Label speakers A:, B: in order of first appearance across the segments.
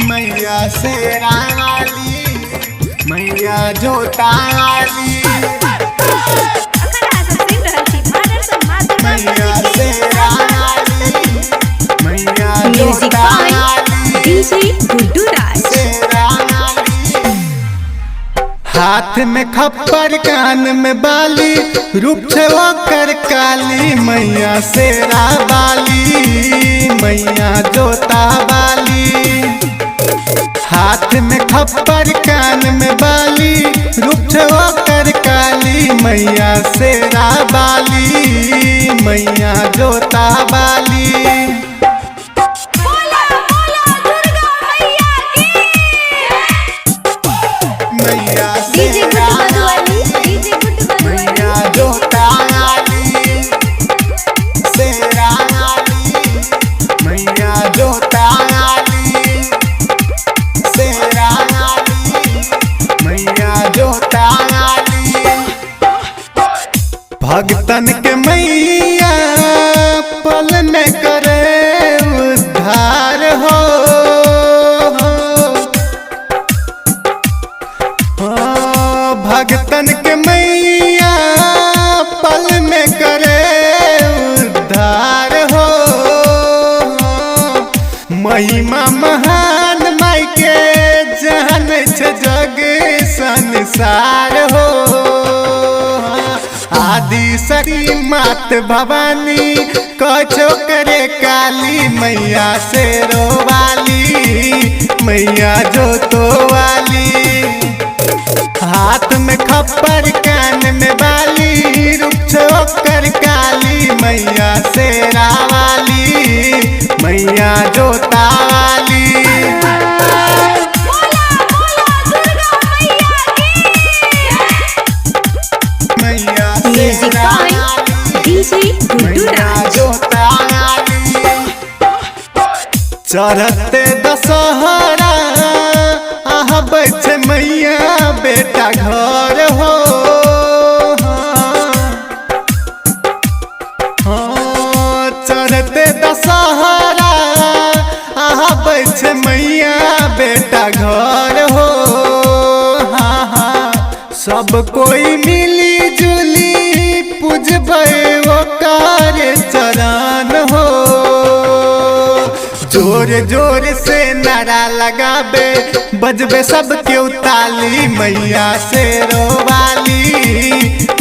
A: मैया शेरा वाली, मैया जोता वाली, मैया शेरा वाली, मैया जोता वाली, शेरा वाली। हाथ में खप्पर कान में बाली, रूप छे ओकर काली, मैया शेरा वाली, मैया जोता वाली। हाथ में खप्पर कान में बाली, रूप छे ओकर काली, मैया शेरा वाली, मैया जोता वाली। मैया शेरा वाली, मैया जोता वाली, शेरा वाली, मैया जोता वाली, शेरा वाली, मैया जोता वाली। भगतन के मैया पल में करे उद्धार हो, भगतन के मैया पल में करे उद्धार हो। महिमा महान माई के जान छे जग संसार हो। आदि शक्ति मात भवानी कछो करे काली, मैया शेरो वाली, मैया जोतो वाली। हाथ में खप्पर कान में बाली, रूप छे ओकर काली, मैया शेरा वाली, मैया जोता वाली। मैया शेरा वाली, मैया जोता वाली। चढ़ते दशहरा आबै छे मैया बेटा घर हो। चढ़ते दशहरा आबै छे मैया बेटा घर हो। सब कोई मिली जुली पूजबै ओकर चरण हो। जोर जोर से नारा लगाबे बजबे सब क्यों ताली, मैया शेरो वाली,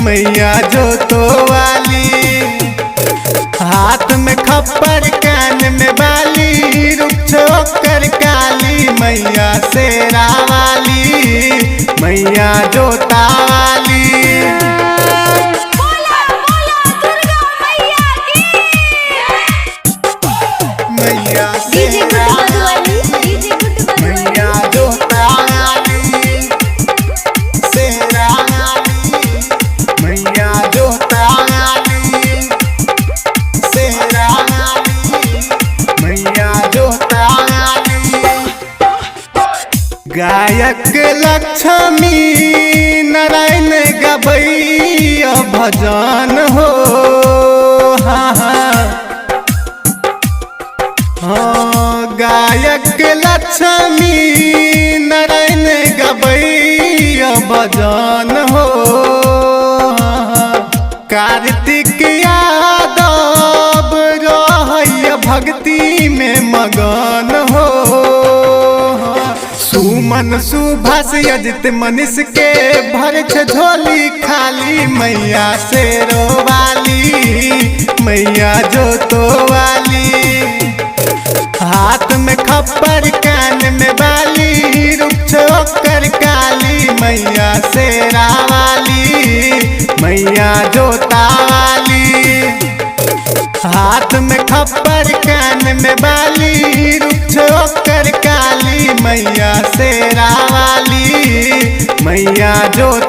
A: मैया जोतो वाली। हाथ में खप्पर कान में बाली, रूप छे ओकर काली, मैया शेरा वाली, मैया जोता वाली। मैया शेरा वाली, मैया जोता वाली, शेरा वाली, मैया जोता वाली, शेरा वाली, मैया जोता वाली। गायक लक्ष्मी नारायण गबैया भजन हो। गायक लक्ष्मी नारायण गबैया भजन हो। कार्तिक यादव रहैया भक्ति में मगन हो। सुमन सुभाष अजित मनीष के भर छे झोली खाली, मैया शेरो वाली, मैया जोतो वाली। हाथ में खप्पर कान में बाली, रूप छे ओकर काली, मैया शेरा वाली, मैया जोता वाली। हाथ में खप्पर कान में बाली, रूप छे ओकर काली, मैया शेरा वाली, मैया जोता